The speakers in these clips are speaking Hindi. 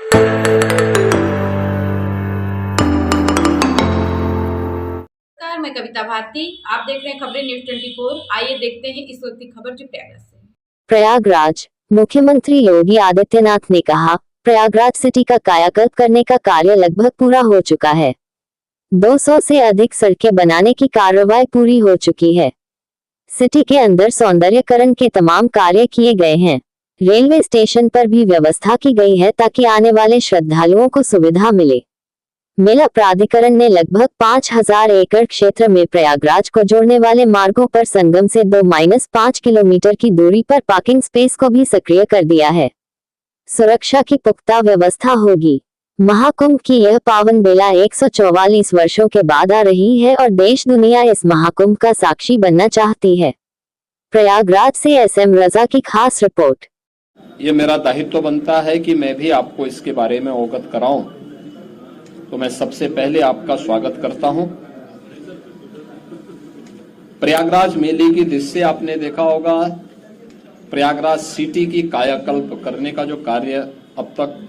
नमस्कार, मैं कविता भारती। आप देख रहे हैं खबरें न्यूज 24। आइए देखते हैं इस वक्त की खबर जो प्रयागराज से। प्रयागराज। मुख्यमंत्री योगी आदित्यनाथ ने कहा, प्रयागराज सिटी का कायाकल्प करने का कार्य लगभग पूरा हो चुका है। 200 से अधिक सड़कें बनाने की कार्रवाई पूरी हो चुकी है। सिटी के अंदर सौंदर्यकरण के तमाम कार्य किए गए हैं। रेलवे स्टेशन पर भी व्यवस्था की गई है ताकि आने वाले श्रद्धालुओं को सुविधा मिले। मेला प्राधिकरण ने लगभग 5000 एकड़ क्षेत्र में प्रयागराज को जोड़ने वाले मार्गों पर संगम से 2-5 किलोमीटर की दूरी पर पार्किंग स्पेस को भी सक्रिय कर दिया है। सुरक्षा की पुख्ता व्यवस्था होगी। महाकुंभ की यह पावन बेला 144 वर्षों के बाद आ रही है और देश दुनिया इस महाकुंभ का साक्षी बनना चाहती है। प्रयागराज से एसएम रजा की खास रिपोर्ट। ये मेरा दायित्व बनता है कि मैं भी आपको इसके बारे में अवगत कराऊं, तो मैं सबसे पहले आपका स्वागत करता हूं। प्रयागराज मेले की दृश्य आपने देखा होगा। प्रयागराज सिटी की कायाकल्प करने का जो कार्य अब तक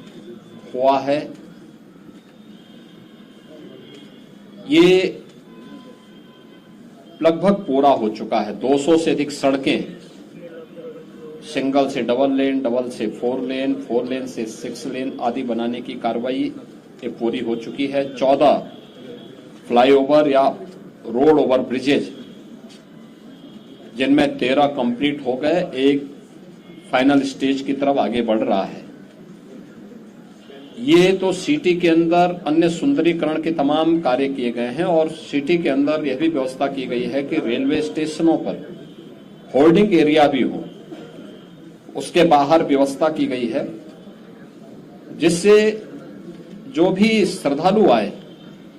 हुआ है, ये लगभग पूरा हो चुका है। 200 से अधिक सड़कें, सिंगल से डबल लेन, डबल से 4 लेन, 4 लेन से 6 लेन आदि बनाने की कार्रवाई ये पूरी हो चुकी है। 14 फ्लाईओवर या रोड ओवर ब्रिजेज, जिनमें 13 कंप्लीट हो गए, एक फाइनल स्टेज की तरफ आगे बढ़ रहा है। ये तो सिटी के अंदर अन्य सुंदरीकरण के तमाम कार्य किए गए हैं और सिटी के अंदर यह भी व्यवस्था की गई है कि रेलवे स्टेशनों पर होल्डिंग एरिया भी हो, उसके बाहर व्यवस्था की गई है, जिससे जो भी श्रद्धालु आए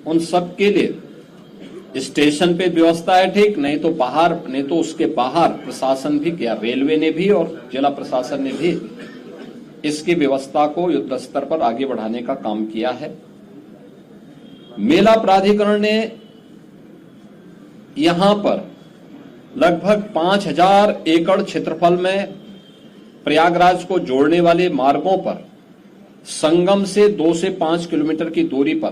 उन सब के लिए स्टेशन पे व्यवस्था है, ठीक, नहीं तो बाहर, नहीं तो उसके बाहर प्रशासन भी किया, रेलवे ने भी और जिला प्रशासन ने भी इसकी व्यवस्था को युद्ध स्तर पर आगे बढ़ाने का काम किया है। मेला प्राधिकरण ने यहां पर लगभग 5000 एकड़ क्षेत्रफल में प्रयागराज को जोड़ने वाले मार्गों पर संगम से 2 से 5 किलोमीटर की दूरी पर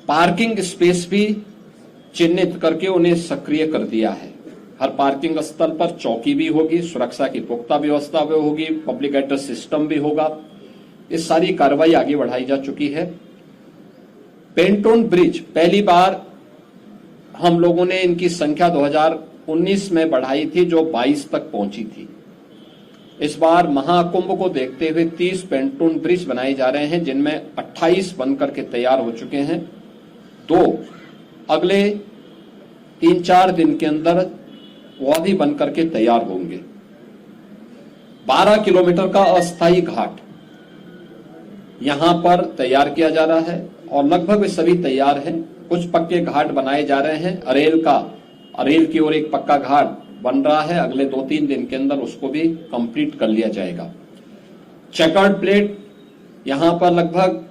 पार्किंग स्पेस भी चिन्हित करके उन्हें सक्रिय कर दिया है। हर पार्किंग स्थल पर चौकी भी होगी, सुरक्षा की पुख्ता व्यवस्था भी होगी, पब्लिक एड्रेस सिस्टम भी होगा। इस सारी कार्रवाई आगे बढ़ाई जा चुकी है। पेंटोन ब्रिज पहली बार हम लोगों ने इनकी संख्या 2019 में बढ़ाई थी, जो 22 तक पहुंची थी। इस बार महाकुंभ को देखते हुए 30 पेंटून ब्रिज बनाए जा रहे हैं, जिनमें 28 बनकर के तैयार हो चुके हैं। 2 अगले 3-4 दिन के अंदर वो भी बनकर के तैयार होंगे। 12 किलोमीटर का अस्थायी घाट यहां पर तैयार किया जा रहा है और लगभग वे सभी तैयार हैं। कुछ पक्के घाट बनाए जा रहे हैं। अरेल की ओर एक पक्का घाट बन रहा है, अगले 2-3 दिन के अंदर उसको भी कंप्लीट कर लिया जाएगा। चेकर्ड प्लेट यहां पर लगभग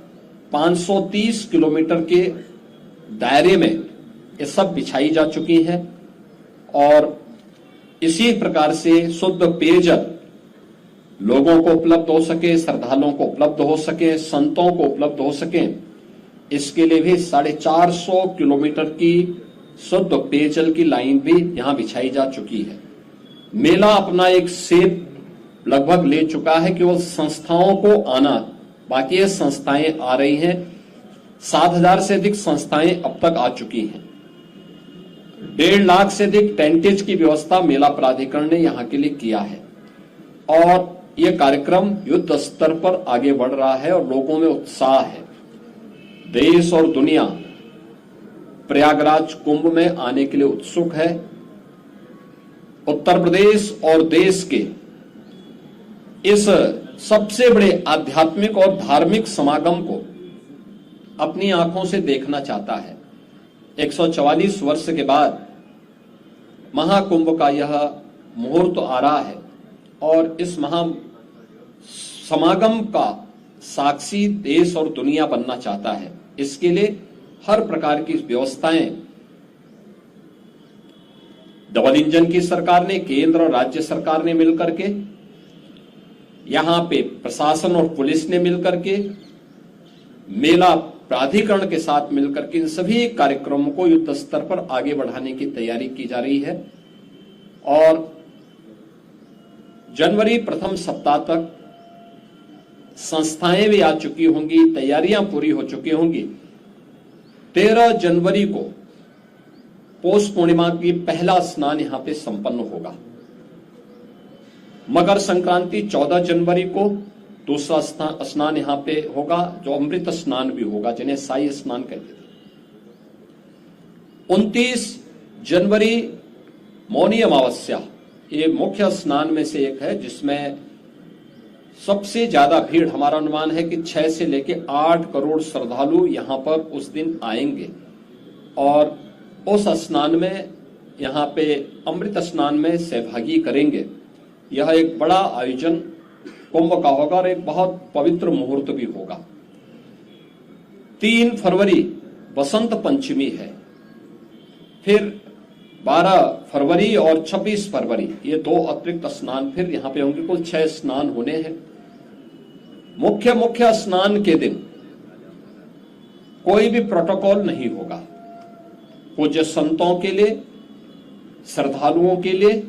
530 किलोमीटर के दायरे में ये सब बिछाई जा चुकी है और इसी प्रकार से शुद्ध पेयजल लोगों को उपलब्ध हो सके, श्रद्धालुओं को उपलब्ध हो सके, संतों को उपलब्ध हो सके, इसके लिए भी 450 किलोमीटर की शुद्ध पेयजल की लाइन भी यहां बिछाई जा चुकी है। मेला अपना एक सेप लगभग ले चुका है, केवल संस्थाओं को आना बाकी है। संस्थाएं आ रही हैं। 7000 से अधिक संस्थाएं अब तक आ चुकी हैं। 1.5 लाख से अधिक टेंटेज की व्यवस्था मेला प्राधिकरण ने यहां के लिए किया है और यह कार्यक्रम युद्ध स्तर पर आगे बढ़ रहा है और लोगों में उत्साह है। देश और दुनिया प्रयागराज कुंभ में आने के लिए उत्सुक है। उत्तर प्रदेश और देश के इस सबसे बड़े आध्यात्मिक और धार्मिक समागम को अपनी आंखों से देखना चाहता है। 144 वर्ष के बाद महाकुंभ का यह मुहूर्त आ रहा है और इस महा समागम का साक्षी देश और दुनिया बनना चाहता है। इसके लिए हर प्रकार की व्यवस्थाएं डबल इंजन की सरकार ने, केंद्र और राज्य सरकार ने मिलकर के यहां पे प्रशासन और पुलिस ने मिलकर के, मेला प्राधिकरण के साथ मिलकर के इन सभी कार्यक्रमों को युद्ध स्तर पर आगे बढ़ाने की तैयारी की जा रही है और जनवरी प्रथम सप्ताह तक संस्थाएं भी आ चुकी होंगी, तैयारियां पूरी हो चुकी होंगी। 13 जनवरी को पौष पूर्णिमा की पहला स्नान यहां पे संपन्न होगा। मकर संक्रांति 14 जनवरी को दूसरा स्नान यहां पे होगा, जो अमृत स्नान भी होगा, जिन्हें साई स्नान कहते थे। 29 जनवरी मौनी अमावस्या, ये मुख्य स्नान में से एक है, जिसमें सबसे ज्यादा भीड़, हमारा अनुमान है कि 6 से लेकर 8 करोड़ श्रद्धालु यहां पर उस दिन आएंगे और उस स्नान में, यहां पे अमृत स्नान में सहभागी करेंगे। यह एक बड़ा आयोजन कुंभ का होगा और एक बहुत पवित्र मुहूर्त भी होगा। 3 फरवरी बसंत पंचमी है, फिर 12 फरवरी और 26 फरवरी ये 2 अतिरिक्त स्नान फिर यहां पे होंगे। कुल 6 स्नान होने हैं। मुख्य स्नान के दिन कोई भी प्रोटोकॉल नहीं होगा। पूज्य संतों के लिए, श्रद्धालुओं के लिए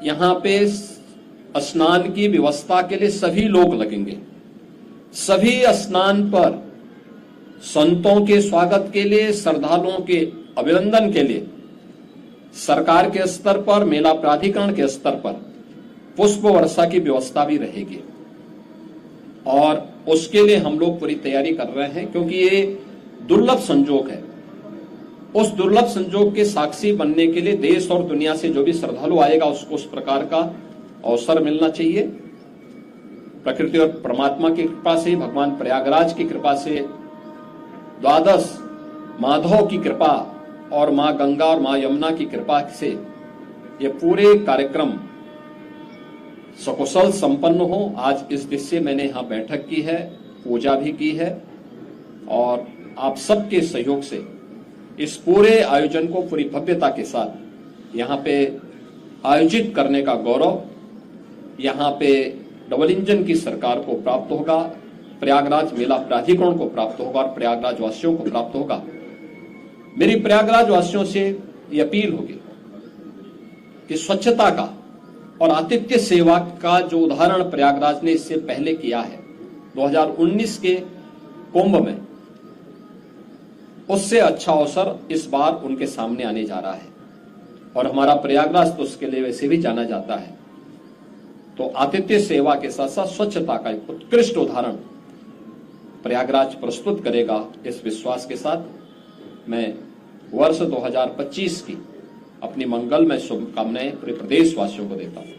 यहां पे स्नान की व्यवस्था के लिए सभी लोग लगेंगे। सभी स्नान पर संतों के स्वागत के लिए, श्रद्धालुओं के अभिनंदन के लिए सरकार के स्तर पर, मेला प्राधिकरण के स्तर पर पुष्प वर्षा की व्यवस्था भी रहेगी और उसके लिए हम लोग पूरी तैयारी कर रहे हैं, क्योंकि ये दुर्लभ संजोग है। उस दुर्लभ संजोग के साक्षी बनने के लिए देश और दुनिया से जो भी श्रद्धालु आएगा उसको उस प्रकार का अवसर मिलना चाहिए। प्रकृति और परमात्मा की कृपा से, भगवान प्रयागराज की कृपा से, द्वादश माधव की कृपा और मां गंगा और मां यमुना की कृपा से ये पूरे कार्यक्रम सकुशल संपन्न हो। आज इस दृश्य से मैंने यहां बैठक की है, पूजा भी की है और आप सबके सहयोग से इस पूरे आयोजन को पूरी भव्यता के साथ यहां पे आयोजित करने का गौरव यहां पे डबल इंजन की सरकार को प्राप्त होगा, प्रयागराज मेला प्राधिकरण को प्राप्त होगा और प्रयागराज वासियों को प्राप्त होगा। मेरी प्रयागराज वासियों से ये अपील होगी कि स्वच्छता का और आतिथ्य सेवा का जो उदाहरण प्रयागराज ने इससे पहले किया है 2019 के कुंभ में, उससे अच्छा अवसर इस बार उनके सामने आने जा रहा है और हमारा प्रयागराज तो उसके लिए वैसे भी जाना जाता है। तो आतिथ्य सेवा के साथ साथ स्वच्छता का एक उत्कृष्ट उदाहरण प्रयागराज प्रस्तुत करेगा, इस विश्वास के साथ मैं वर्ष 2025 की अपनी मंगलमय शुभकामनाएं पूरे प्रदेशवासियों को देता हूं।